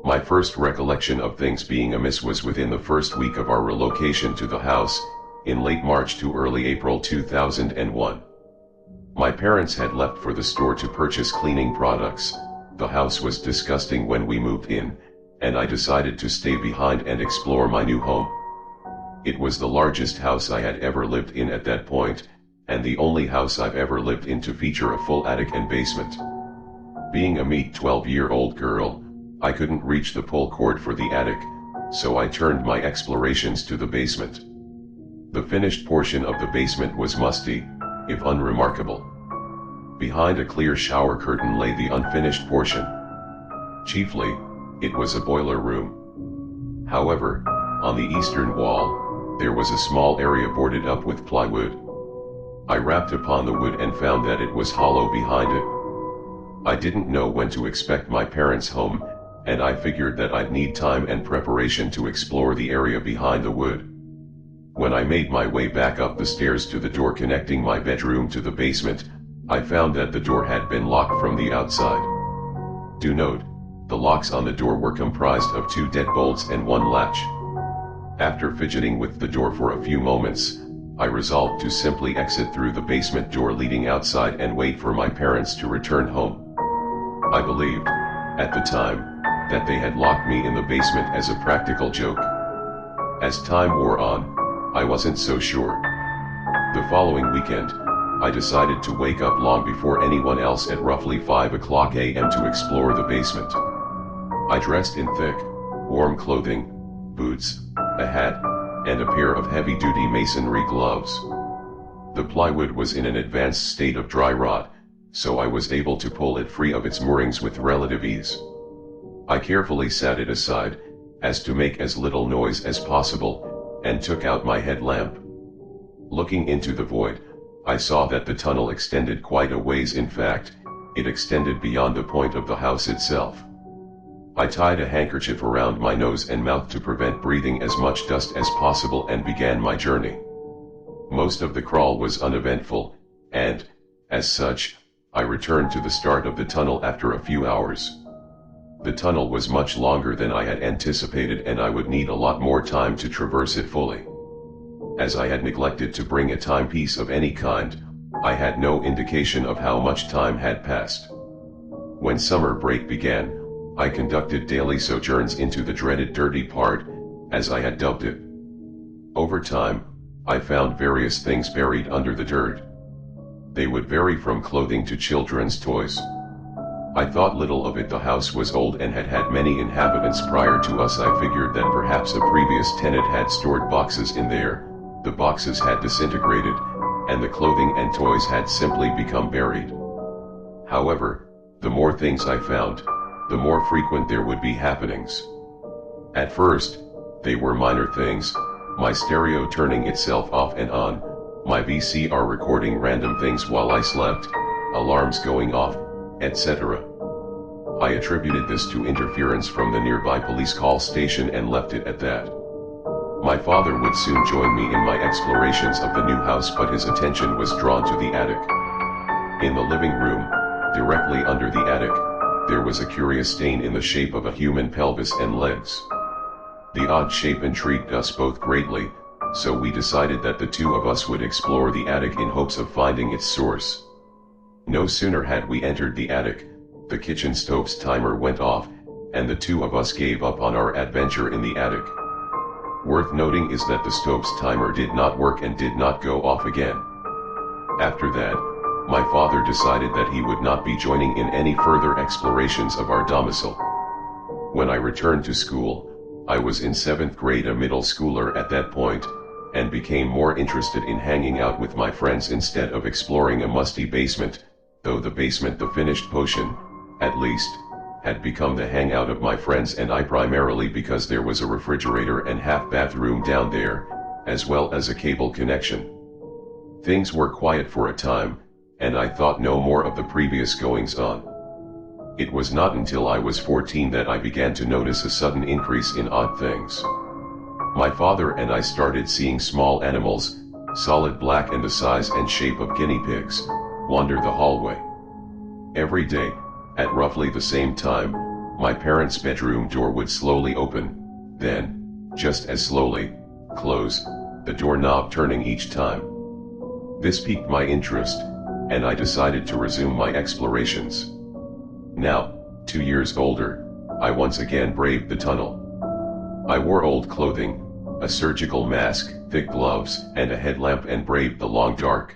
My first recollection of things being amiss was within the first week of our relocation to the house, in late March to early April 2001. My parents had left for the store to purchase cleaning products. The house was disgusting when we moved in, and I decided to stay behind and explore my new home. It was the largest house I had ever lived in at that point, and the only house I've ever lived in to feature a full attic and basement. Being a meek 12-year-old girl, I couldn't reach the pull cord for the attic, so I turned my explorations to the basement. The finished portion of the basement was musty, if unremarkable. Behind a clear shower curtain lay the unfinished portion. Chiefly, it was a boiler room. However, on the eastern wall, there was a small area boarded up with plywood. I rapped upon the wood and found that it was hollow behind it. I didn't know when to expect my parents home, and I figured that I'd need time and preparation to explore the area behind the wood. When I made my way back up the stairs to the door connecting my bedroom to the basement, I found that the door had been locked from the outside. Do note, the locks on the door were comprised of 2 deadbolts and 1 latch. After fidgeting with the door for a few moments, I resolved to simply exit through the basement door leading outside and wait for my parents to return home. I believed, at the time, that they had locked me in the basement as a practical joke. As time wore on, I wasn't so sure. The following weekend, I decided to wake up long before anyone else at roughly 5 o'clock a.m. to explore the basement. I dressed in thick, warm clothing, boots, a hat, and a pair of heavy-duty masonry gloves. The plywood was in an advanced state of dry rot, so I was able to pull it free of its moorings with relative ease. I carefully sat it aside, as to make as little noise as possible, and took out my headlamp. Looking into the void, I saw that the tunnel extended quite a ways. In fact, it extended beyond the point of the house itself. I tied a handkerchief around my nose and mouth to prevent breathing as much dust as possible and began my journey. Most of the crawl was uneventful, and, as such, I returned to the start of the tunnel after a few hours. The tunnel was much longer than I had anticipated and I would need a lot more time to traverse it fully. As I had neglected to bring a timepiece of any kind, I had no indication of how much time had passed. When summer break began, I conducted daily sojourns into the dreaded dirty part, as I had dubbed it. Over time, I found various things buried under the dirt. They would vary from clothing to children's toys. I thought little of it. The house was old and had had many inhabitants prior to us. I figured that perhaps a previous tenant had stored boxes in there. The boxes had disintegrated, and the clothing and toys had simply become buried. However, the more things I found, the more frequent there would be happenings. At first, they were minor things, my stereo turning itself off and on, my VCR recording random things while I slept, alarms going off, etc. I attributed this to interference from the nearby police call station and left it at that. My father would soon join me in my explorations of the new house, but his attention was drawn to the attic. In the living room, directly under the attic, there was a curious stain in the shape of a human pelvis and legs. The odd shape intrigued us both greatly, so we decided that the two of us would explore the attic in hopes of finding its source. No sooner had we entered the attic, the kitchen stove's timer went off, and the two of us gave up on our adventure in the attic. Worth noting is that the stove's timer did not work and did not go off again. After that, my father decided that he would not be joining in any further explorations of our domicile. When I returned to school, I was in 7th grade, a middle schooler at that point, and became more interested in hanging out with my friends instead of exploring a musty basement, though the basement, the finished potion, at least, had become the hangout of my friends and I, primarily because there was a refrigerator and half bathroom down there, as well as a cable connection. Things were quiet for a time, and I thought no more of the previous goings on. It was not until I was 14 that I began to notice a sudden increase in odd things. My father and I started seeing small animals, solid black and the size and shape of guinea pigs, wander the hallway. Every day, at roughly the same time, My parents' bedroom door would slowly open, then, just as slowly, close, the doorknob turning each time. This piqued my interest, and I decided to resume my explorations. Now, 2 years older, I once again braved the tunnel. I wore old clothing, a surgical mask, thick gloves, and a headlamp and braved the long dark.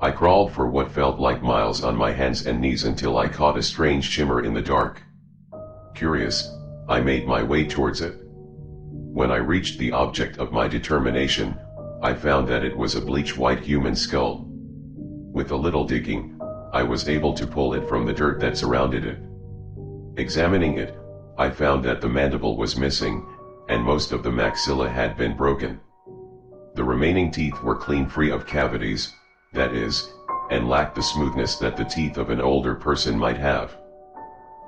I crawled for what felt like miles on my hands and knees until I caught a strange shimmer in the dark. Curious, I made my way towards it. When I reached the object of my determination, I found that it was a bleach-white human skull. With a little digging, I was able to pull it from the dirt that surrounded it. Examining it, I found that the mandible was missing, and most of the maxilla had been broken. The remaining teeth were clean, free of cavities, that is, and lacked the smoothness that the teeth of an older person might have.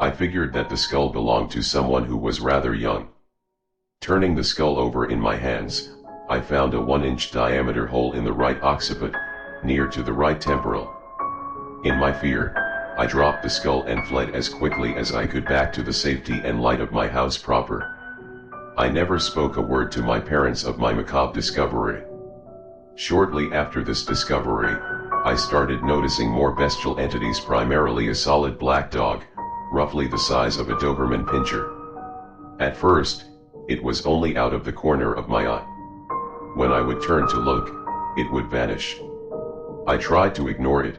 I figured that the skull belonged to someone who was rather young. Turning the skull over in my hands, I found a 1-inch diameter hole in the right occiput, near to the right temporal. In my fear, I dropped the skull and fled as quickly as I could back to the safety and light of my house proper. I never spoke a word to my parents of my macabre discovery. Shortly after this discovery, I started noticing more bestial entities, primarily a solid black dog, roughly the size of a Doberman Pinscher. At first, it was only out of the corner of my eye. When I would turn to look, it would vanish. I tried to ignore it,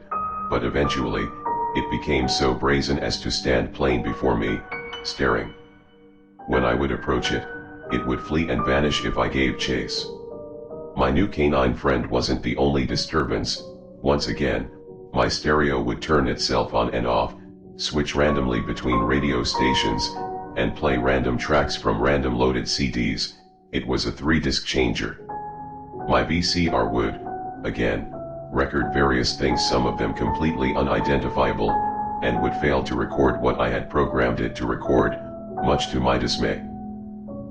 but eventually, it became so brazen as to stand plain before me, staring. When I would approach it, it would flee and vanish if I gave chase. My new canine friend wasn't the only disturbance. Once again, my stereo would turn itself on and off, switch randomly between radio stations, and play random tracks from random loaded CDs. It was a 3-disc changer. My VCR would, again, record various things, some of them completely unidentifiable, and would fail to record what I had programmed it to record, much to my dismay.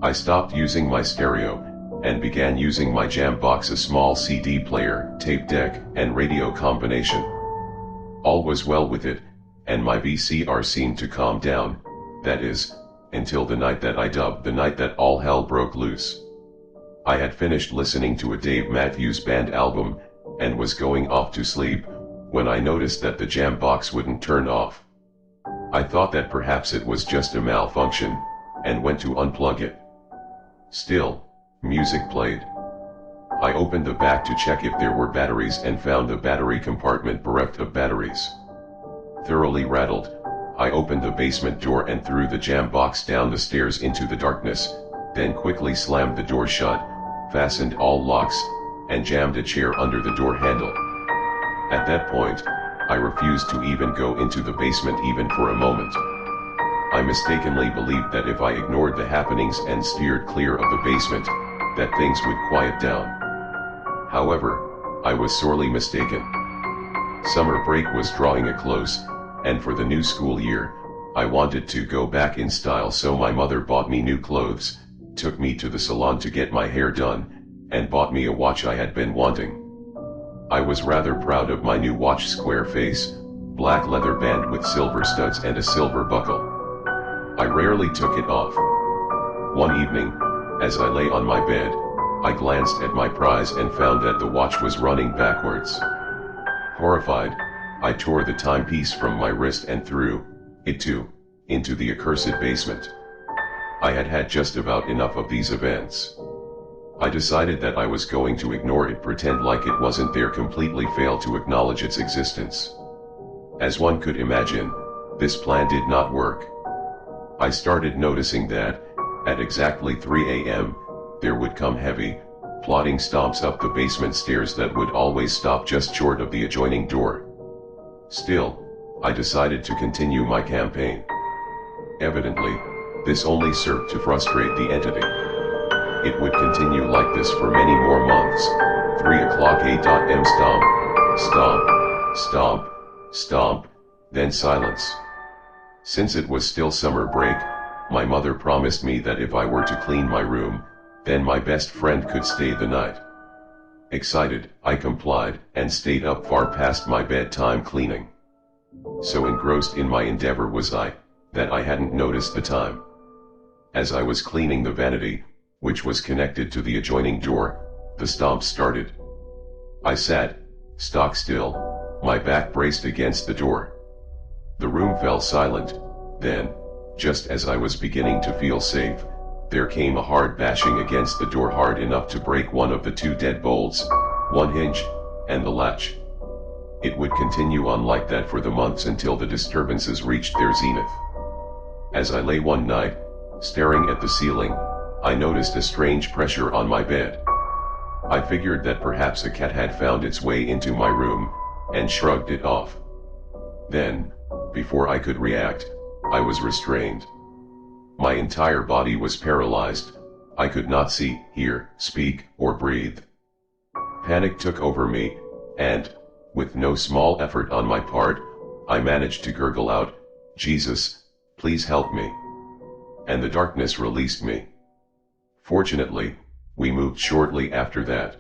I stopped using my stereo, and began using my jam box, a small CD player, tape deck, and radio combination. All was well with it, and my VCR seemed to calm down, that is, until the night that I dubbed the night that all hell broke loose. I had finished listening to a Dave Matthews Band album, and was going off to sleep, when I noticed that the jam box wouldn't turn off. I thought that perhaps it was just a malfunction, and went to unplug it. Still, music played. I opened the back to check if there were batteries and found the battery compartment bereft of batteries. Thoroughly rattled, I opened the basement door and threw the jam box down the stairs into the darkness, then quickly slammed the door shut, fastened all locks, and jammed a chair under the door handle. At that point, I refused to even go into the basement even for a moment. I mistakenly believed that if I ignored the happenings and steered clear of the basement, that things would quiet down. However, I was sorely mistaken. Summer break was drawing a close, and for the new school year, I wanted to go back in style, so my mother bought me new clothes, took me to the salon to get my hair done, and bought me a watch I had been wanting. I was rather proud of my new watch, square face, black leather band with silver studs and a silver buckle. I rarely took it off. One evening, as I lay on my bed, I glanced at my prize and found that the watch was running backwards. Horrified, I tore the timepiece from my wrist and threw it too into the accursed basement. I had had just about enough of these events. I decided that I was going to ignore it, pretend like it wasn't there, completely fail to acknowledge its existence. As one could imagine, this plan did not work. I started noticing that, at exactly 3 a.m., there would come heavy, plodding stomps up the basement stairs that would always stop just short of the adjoining door. Still, I decided to continue my campaign. Evidently, this only served to frustrate the entity. It would continue like this for many more months. 3 o'clock a.m. Stomp, stomp, stomp, stomp, then silence. Since it was still summer break, my mother promised me that if I were to clean my room, then my best friend could stay the night. Excited, I complied, and stayed up far past my bedtime cleaning. So engrossed in my endeavor was I, that I hadn't noticed the time. As I was cleaning the vanity, which was connected to the adjoining door, the stomps started. I sat, stock still, my back braced against the door. The room fell silent. Then, just as I was beginning to feel safe, there came a hard bashing against the door, hard enough to break one of the two dead bolts, one hinge, and the latch. It would continue on like that for the months until the disturbances reached their zenith. As I lay one night, staring at the ceiling, I noticed a strange pressure on my bed. I figured that perhaps a cat had found its way into my room, and shrugged it off. Then, before I could react, I was restrained. My entire body was paralyzed. I could not see, hear, speak, or breathe. Panic took over me, and, with no small effort on my part, I managed to gurgle out, "Jesus, please help me." And the darkness released me. Fortunately, we moved shortly after that.